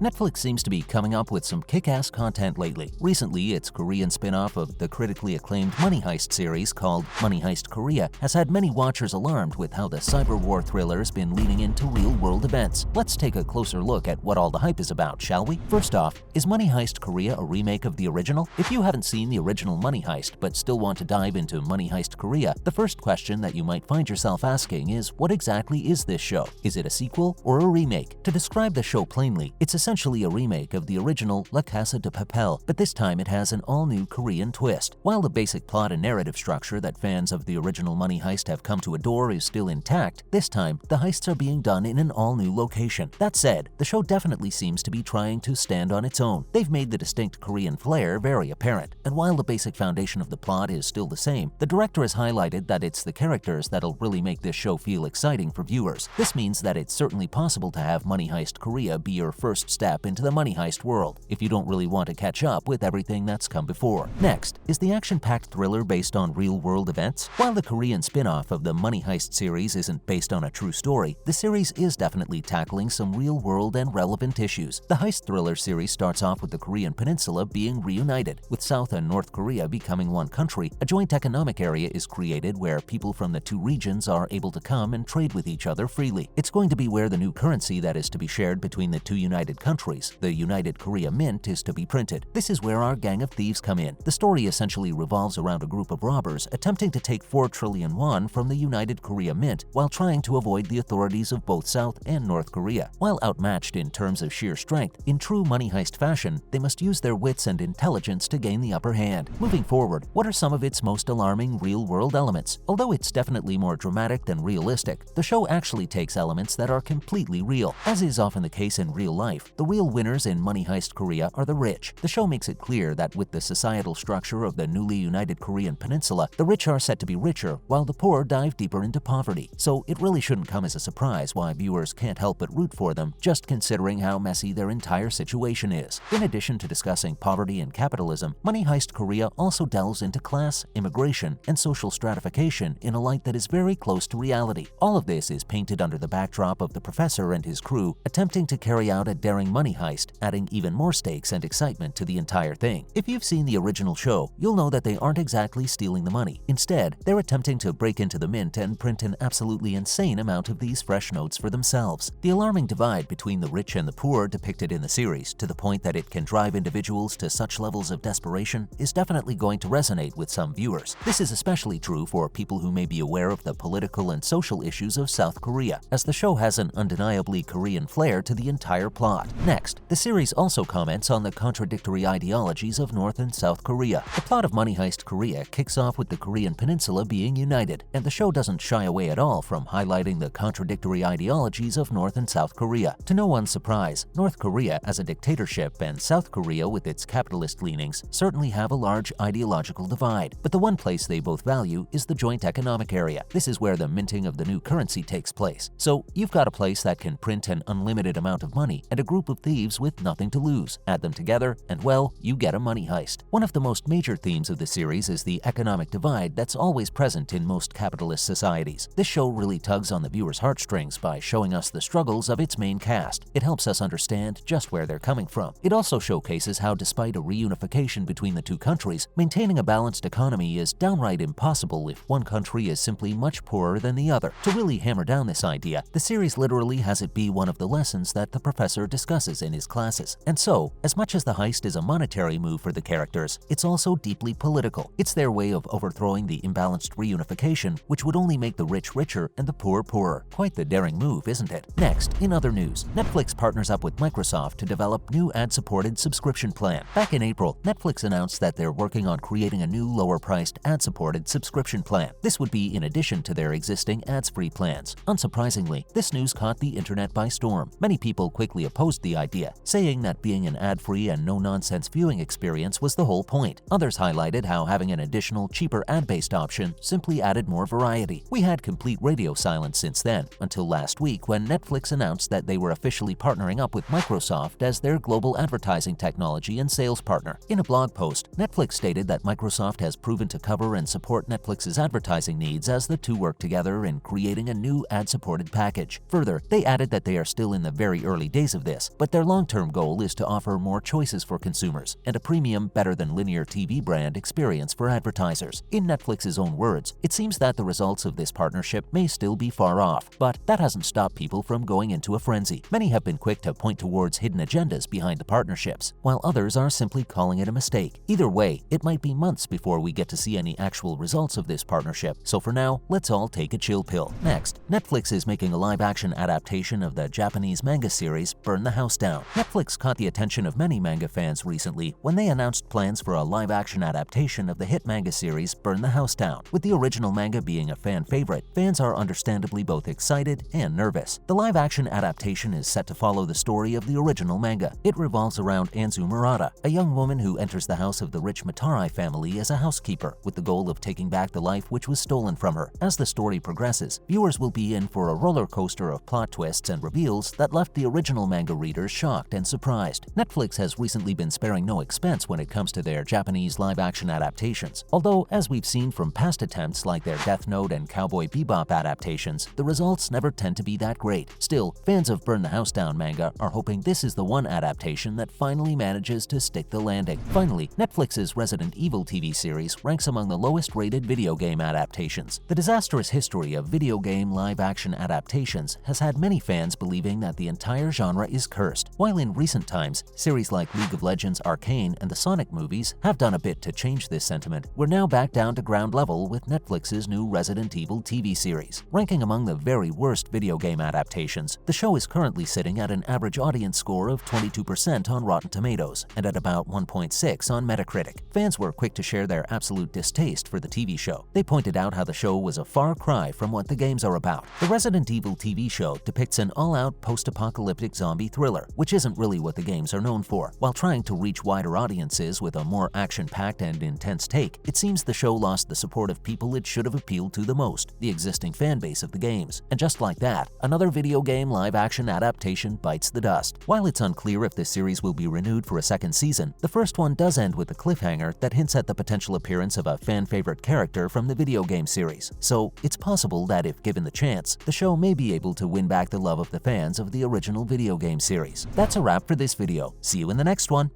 Netflix seems to be coming up with some kick-ass content lately. Recently, its Korean spin-off of the critically acclaimed Money Heist series called Money Heist Korea has had many watchers alarmed with how the cyberwar thriller's been leaning into real-world events. Let's take a closer look at what all the hype is about, shall we? First off, is Money Heist Korea a remake of the original? If you haven't seen the original Money Heist but still want to dive into Money Heist Korea, the first question that you might find yourself asking is, what exactly is this show? Is it a sequel or a remake? To describe the show plainly, it's essentially a remake of the original La Casa de Papel, but this time it has an all-new Korean twist. While the basic plot and narrative structure that fans of the original Money Heist have come to adore is still intact, this time the heists are being done in an all-new location. That said, the show definitely seems to be trying to stand on its own. They've made the distinct Korean flair very apparent, and while the basic foundation of the plot is still the same, the director has highlighted that it's the characters that'll really make this show feel exciting for viewers. This means that it's certainly possible to have Money Heist Korea be your first step into the Money Heist world, if you don't really want to catch up with everything that's come before. Next, is the action-packed thriller based on real-world events? While the Korean spin-off of the Money Heist series isn't based on a true story, the series is definitely tackling some real-world and relevant issues. The heist thriller series starts off with the Korean peninsula being reunited. With South and North Korea becoming one country, a joint economic area is created where people from the two regions are able to come and trade with each other freely. It's going to be where the new currency that is to be shared between the two united countries, the United Korea Mint, is to be printed. This is where our gang of thieves come in. The story essentially revolves around a group of robbers attempting to take 4 trillion won from the United Korea Mint while trying to avoid the authorities of both South and North Korea. While outmatched in terms of sheer strength, in true Money Heist fashion, they must use their wits and intelligence to gain the upper hand. Moving forward, what are some of its most alarming real-world elements? Although it's definitely more dramatic than realistic, the show actually takes elements that are completely real. As is often the case in real life, the real winners in Money Heist Korea are the rich. The show makes it clear that with the societal structure of the newly united Korean peninsula, the rich are set to be richer while the poor dive deeper into poverty. So it really shouldn't come as a surprise why viewers can't help but root for them, just considering how messy their entire situation is. In addition to discussing poverty and capitalism, Money Heist Korea also delves into class, immigration, and social stratification in a light that is very close to reality. All of this is painted under the backdrop of the professor and his crew attempting to carry out a daring money heist, adding even more stakes and excitement to the entire thing. If you've seen the original show, you'll know that they aren't exactly stealing the money. Instead, they're attempting to break into the mint and print an absolutely insane amount of these fresh notes for themselves. The alarming divide between the rich and the poor depicted in the series, to the point that it can drive individuals to such levels of desperation, is definitely going to resonate with some viewers. This is especially true for people who may be aware of the political and social issues of South Korea, as the show has an undeniably Korean flair to the entire plot. Next, the series also comments on the contradictory ideologies of North and South Korea. The plot of Money Heist Korea kicks off with the Korean peninsula being united, and the show doesn't shy away at all from highlighting the contradictory ideologies of North and South Korea. To no one's surprise, North Korea as a dictatorship and South Korea with its capitalist leanings certainly have a large ideological divide, but the one place they both value is the joint economic area. This is where the minting of the new currency takes place. So you've got a place that can print an unlimited amount of money and a group of thieves with nothing to lose. Add them together and, well, you get a money heist. One of the most major themes of the series is the economic divide that's always present in most capitalist societies. This show really tugs on the viewer's heartstrings by showing us the struggles of its main cast. It helps us understand just where they're coming from. It also showcases how, despite a reunification between the two countries, maintaining a balanced economy is downright impossible if one country is simply much poorer than the other. To really hammer down this idea, the series literally has it be one of the lessons that the professor discusses in his classes. And so, as much as the heist is a monetary move for the characters, it's also deeply political. It's their way of overthrowing the imbalanced reunification, which would only make the rich richer and the poor poorer. Quite the daring move, isn't it? Next, in other news, Netflix partners up with Microsoft to develop new ad-supported subscription plan. Back in April, Netflix announced that they're working on creating a new lower-priced ad-supported subscription plan. This would be in addition to their existing ads-free plans. Unsurprisingly, this news caught the internet by storm. Many people quickly opposed the idea, saying that being an ad-free and no-nonsense viewing experience was the whole point. Others highlighted how having an additional, cheaper ad-based option simply added more variety. We had complete radio silence since then, until last week when Netflix announced that they were officially partnering up with Microsoft as their global advertising technology and sales partner. In a blog post, Netflix stated that Microsoft has proven to cover and support Netflix's advertising needs as the two work together in creating a new ad-supported package. Further, they added that they are still in the very early days of this, but their long-term goal is to offer more choices for consumers and a premium, better-than-linear TV brand experience for advertisers. In Netflix's own words, it seems that the results of this partnership may still be far off, but that hasn't stopped people from going into a frenzy. Many have been quick to point towards hidden agendas behind the partnerships, while others are simply calling it a mistake. Either way, it might be months before we get to see any actual results of this partnership, so for now, let's all take a chill pill. Next, Netflix is making a live-action adaptation of the Japanese manga series Burn the House Down. Netflix caught the attention of many manga fans recently when they announced plans for a live-action adaptation of the hit manga series Burn the House Down. With the original manga being a fan favorite, fans are understandably both excited and nervous. The live-action adaptation is set to follow the story of the original manga. It revolves around Anzu Murata, a young woman who enters the house of the rich Matarai family as a housekeeper, with the goal of taking back the life which was stolen from her. As the story progresses, viewers will be in for a roller coaster of plot twists and reveals that left the original manga readers shocked and surprised. Netflix has recently been sparing no expense when it comes to their Japanese live-action adaptations, although as we've seen from past attempts like their Death Note and Cowboy Bebop adaptations, the results never tend to be that great. Still, fans of Burn the House Down manga are hoping this is the one adaptation that finally manages to stick the landing. Finally, Netflix's Resident Evil TV series ranks among the lowest-rated video game adaptations. The disastrous history of video game live-action adaptations has had many fans believing that the entire genre is cursed. While in recent times, series like League of Legends, Arcane, and the Sonic movies have done a bit to change this sentiment, we're now back down to ground level with Netflix's new Resident Evil TV series. Ranking among the very worst video game adaptations, the show is currently sitting at an average audience score of 22% on Rotten Tomatoes and at about 1.6 on Metacritic. Fans were quick to share their absolute distaste for the TV show. They pointed out how the show was a far cry from what the games are about. The Resident Evil TV show depicts an all-out post-apocalyptic zombie thriller, which isn't really what the games are known for. While trying to reach wider audiences with a more action-packed and intense take, it seems the show lost the support of people it should have appealed to the most, the existing fan base of the games. And just like that, another video game live-action adaptation bites the dust. While it's unclear if this series will be renewed for a second season, the first one does end with a cliffhanger that hints at the potential appearance of a fan-favorite character from the video game series. So it's possible that if given the chance, the show may be able to win back the love of the fans of the original video game series. That's a wrap for this video. See you in the next one.